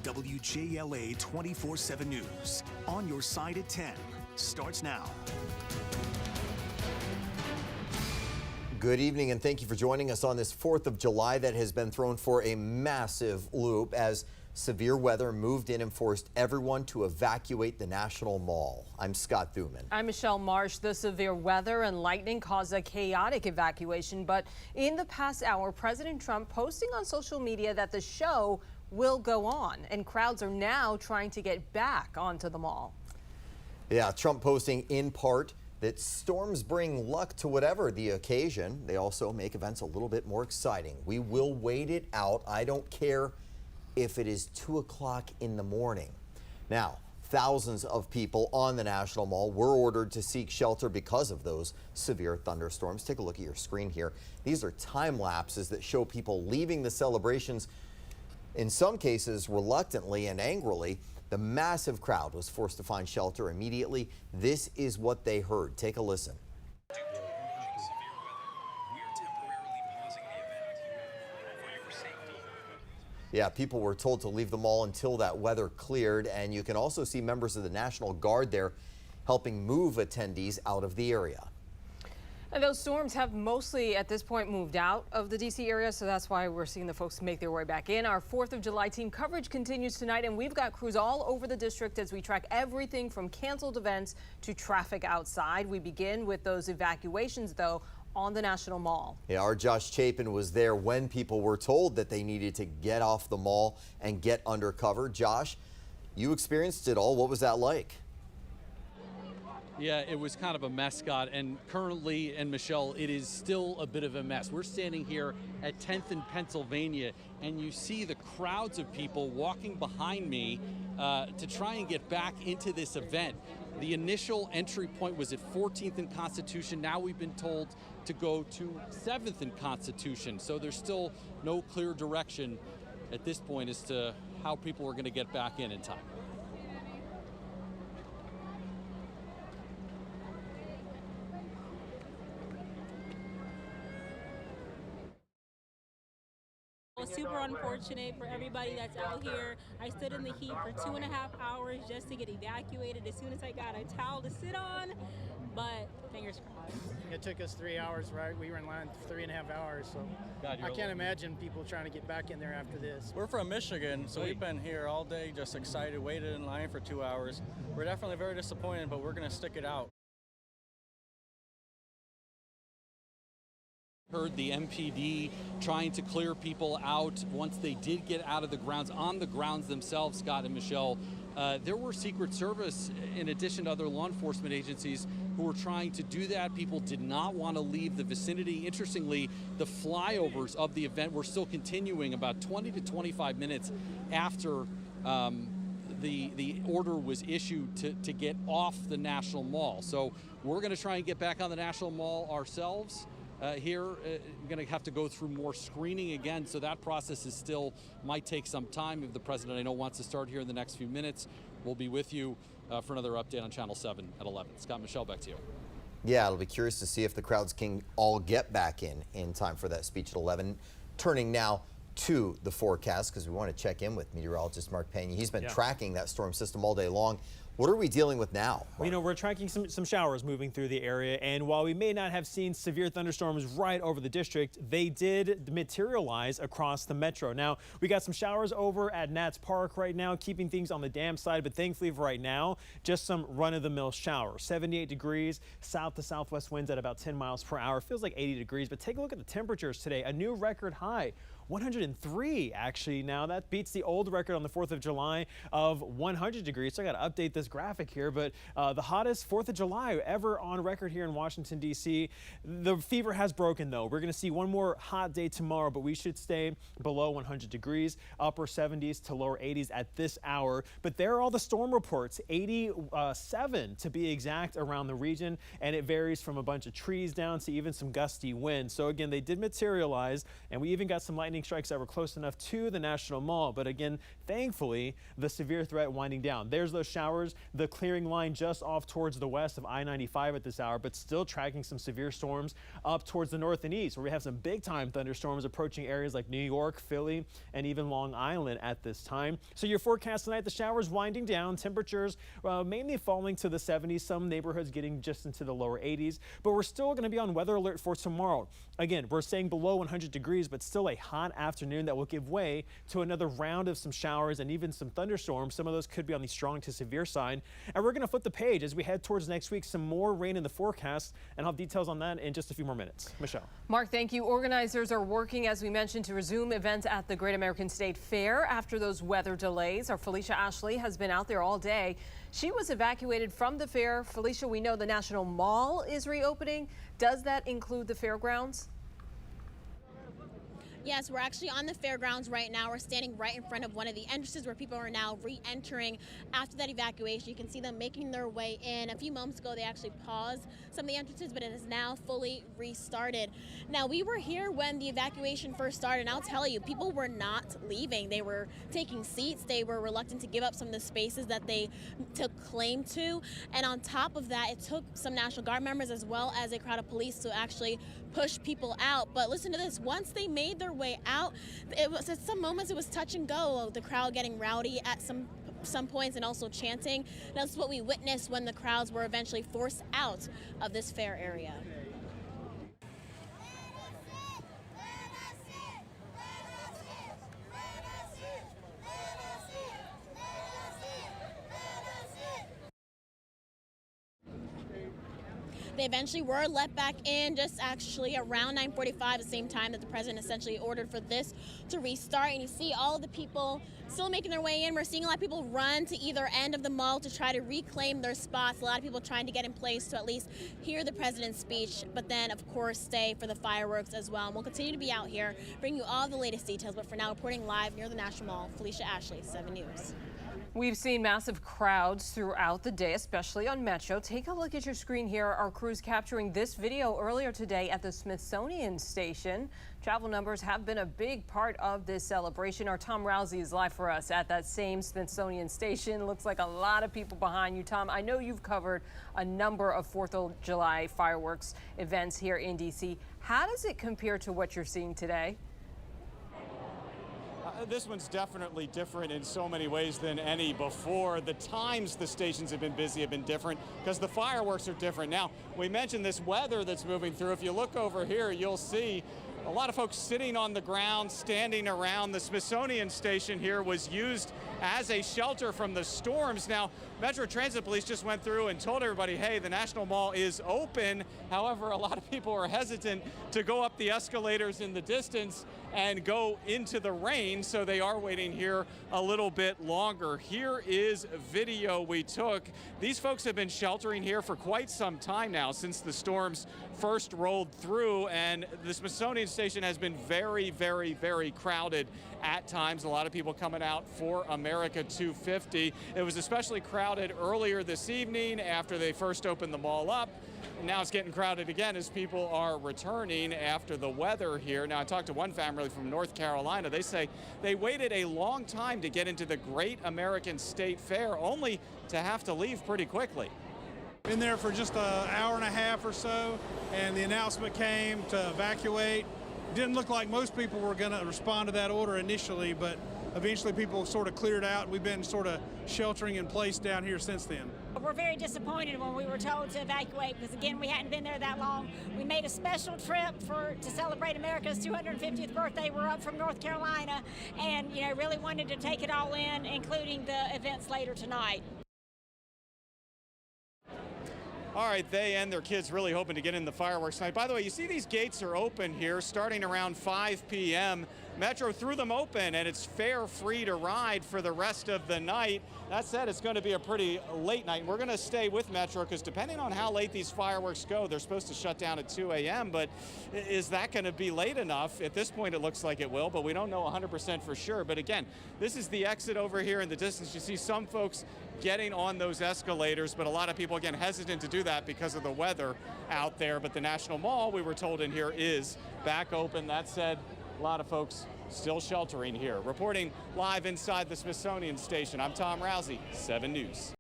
WJLA 24/7 News. On your side at 10. Starts now. Good evening and thank you for joining us on this 4th of July that has been thrown for a massive loop as severe weather moved in and forced everyone to evacuate the National Mall. I'm Scott Thuman. I'm Michelle Marsh. The severe weather and lightning caused a chaotic evacuation, but in the past hour, President Trump posting on social media that the show will go on and crowds are now trying to get back onto the mall. Yeah, Trump posting in part that storms bring luck to whatever the occasion. They also make events a little bit more exciting. We will wait it out. I don't care if it is 2 o'clock in the morning. Now, thousands of people on the National Mall were ordered to seek shelter because of those severe thunderstorms. Take a look at your screen here. These are time lapses that show people leaving the celebrations, in some cases reluctantly and angrily. The massive crowd was forced to find shelter immediately. This is what they heard. Take a listen. Yeah, people were told to leave the mall until that weather cleared, and you can also see members of the National Guard there helping move attendees out of the area. And those storms have mostly at this point moved out of the D.C. area, so that's why we're seeing the folks make their way back in. Our 4th of July team coverage continues tonight, and we've got crews all over the district as we track everything from canceled events to traffic outside. We begin with those evacuations, though, on the National Mall. Yeah, our Josh Chapin was there when people were told that they needed to get off the mall and get under cover. Josh, you experienced it all. What was that like? Yeah, it was kind of a mess, Scott, and currently, and Michelle, it is still a bit of a mess. We're standing here at 10th and Pennsylvania, and you see the crowds of people walking behind me to try and get back into this event. The initial entry point was at 14th and Constitution. Now we've been told to go to 7th and Constitution, so there's still no clear direction at this point as to how people are going to get back in time. Super unfortunate for everybody that's out here. I stood in the heat for 2.5 hours just to get evacuated as soon as I got a towel to sit on, but fingers crossed. It took us 3 hours, right? We were in line 3.5 hours, so God, I can't imagine people trying to get back in there after this. We're from Michigan, so we've been here all day, just excited, waited in line for 2 hours. We're definitely very disappointed, but we're going to stick it out. Heard the MPD trying to clear people out once they did get out of the grounds. On the grounds themselves, Scott and Michelle, there were Secret Service, in addition to other law enforcement agencies, who were trying to do that. People did not want to leave the vicinity. Interestingly, the flyovers of the event were still continuing about 20 to 25 minutes after the order was issued to get off the National Mall. So we're going to try and get back on the National Mall ourselves. Here, we're going to have to go through more screening again, so that process is still, might take some time. If the president, I know, wants to start here in the next few minutes, we'll be with you for another update on Channel 7 at 11. Scott, Michelle, back to you. Yeah, it'll be curious to see if the crowds can all get back in time for that speech at 11. Turning now to the forecast, because we want to check in with meteorologist Mark Pena. He's been tracking that storm system all day long. What are we dealing with now? Well, you know, we're tracking some showers moving through the area, and while we may not have seen severe thunderstorms right over the district, they did materialize across the metro. Now, we got some showers over at Nats Park right now, keeping things on the damp side, but thankfully for right now, just some run-of-the-mill showers. 78 degrees, south to southwest winds at about 10 miles per hour. Feels like 80 degrees, but take a look at the temperatures today. A new record high. 103 actually. Now that beats the old record on the 4th of July of 100 degrees. So I got to update this graphic here, but the hottest 4th of July ever on record here in Washington, D.C. The fever has broken though. We're going to see one more hot day tomorrow, but we should stay below 100 degrees, upper 70s to lower 80s at this hour. But there are all the storm reports, 87 to be exact around the region, and it varies from a bunch of trees down to even some gusty winds. So again, they did materialize, and we even got some lightning lightning strikes that were close enough to the National Mall. But again, thankfully, the severe threat winding down. There's those showers, the clearing line just off towards the west of I-95 at this hour, but still tracking some severe storms up towards the north and east, where we have some big time thunderstorms approaching areas like New York, Philly, and even Long Island at this time. So your forecast tonight, the showers winding down, temperatures mainly falling to the 70s, some neighborhoods getting just into the lower 80s, but we're still going to be on weather alert for tomorrow. Again, we're staying below 100 degrees, but still a hot afternoon that will give way to another round of some showers and even some thunderstorms. Some of those could be on the strong to severe side. And we're going to flip the page as we head towards next week. Some more rain in the forecast, and I'll have details on that in just a few more minutes. Michelle. Mark, thank you. Organizers are working, as we mentioned, to resume events at the Great American State Fair after those weather delays. Our Felicia Ashley has been out there all day. She was evacuated from the fair. Felicia, we know the National Mall is reopening. Does that include the fairgrounds? Yes, we're actually on the fairgrounds right now. We're standing right in front of one of the entrances where people are now re-entering after that evacuation. You can see them making their way in. A few moments ago, they actually paused some of the entrances, but it is now fully restarted. Now, we were here when the evacuation first started, and I'll tell you, people were not leaving. They were taking seats. They were reluctant to give up some of the spaces that they took claim to. And on top of that, it took some National Guard members as well as a crowd of police to actually push people out. But listen to this, once they made their way out, it was at some moments it was touch and go, the crowd getting rowdy at some points and also chanting. And that's what we witnessed when the crowds were eventually forced out of this fair area. They eventually were let back in just actually around 9:45, the same time that the president essentially ordered for this to restart. And you see all of the people still making their way in. We're seeing a lot of people run to either end of the mall to try to reclaim their spots. A lot of people trying to get in place to at least hear the president's speech, but then of course stay for the fireworks as well. And we'll continue to be out here, bring you all the latest details. But for now, reporting live near the National Mall, Felicia Ashley, 7 News. We've seen massive crowds throughout the day, especially on Metro. Take a look at your screen here. Our crews capturing this video earlier today at the Smithsonian Station. Travel numbers have been a big part of this celebration. Our Tom Rousey is live for us at that same Smithsonian Station. Looks like a lot of people behind you. Tom, I know you've covered a number of 4th of July fireworks events here in D.C. How does it compare to what you're seeing today? This one's definitely different in so many ways than any before. The times the stations have been busy have been different because the fireworks are different. Now, we mentioned this weather that's moving through. If you look over here, you'll see a lot of folks sitting on the ground, standing around. The Smithsonian Station here was used as a shelter from the storms. Now, Metro Transit Police just went through and told everybody, hey, the National Mall is open. However, a lot of people are hesitant to go up the escalators in the distance and go into the rain, so they are waiting here a little bit longer. Here is video we took. These folks have been sheltering here for quite some time now, since the storms first rolled through, and the Smithsonian Station has been very, very, very crowded at times. A lot of people coming out for America 250. It was especially crowded earlier this evening after they first opened the mall up. And now it's getting crowded again as people are returning after the weather here. Now, I talked to one family from North Carolina. They say they waited a long time to get into the Great American State Fair, only to have to leave pretty quickly. Been there for just an hour and a half or so, and the announcement came to evacuate. Didn't look like most people were going to respond to that order initially, but eventually people sort of cleared out. We've been sort of sheltering in place down here since then. We're very disappointed when we were told to evacuate because, again, we hadn't been there that long. We made a special trip to celebrate America's 250th birthday. We're up from North Carolina and, really wanted to take it all in, including the events later tonight. All right, they and their kids really hoping to get in the fireworks tonight. By the way, you see these gates are open here starting around 5 p.m. Metro threw them open, and it's fare free to ride for the rest of the night. That said, it's going to be a pretty late night. We're going to stay with Metro because depending on how late these fireworks go, they're supposed to shut down at 2 a.m., but is that going to be late enough? At this point, it looks like it will, but we don't know 100% for sure. But again, this is the exit over here in the distance. You see some folks getting on those escalators, but a lot of people, again, hesitant to do that because of the weather out there. But the National Mall, we were told in here, is back open. That said, a lot of folks still sheltering here. Reporting live inside the Smithsonian Station, I'm Tom Rousey, 7 News.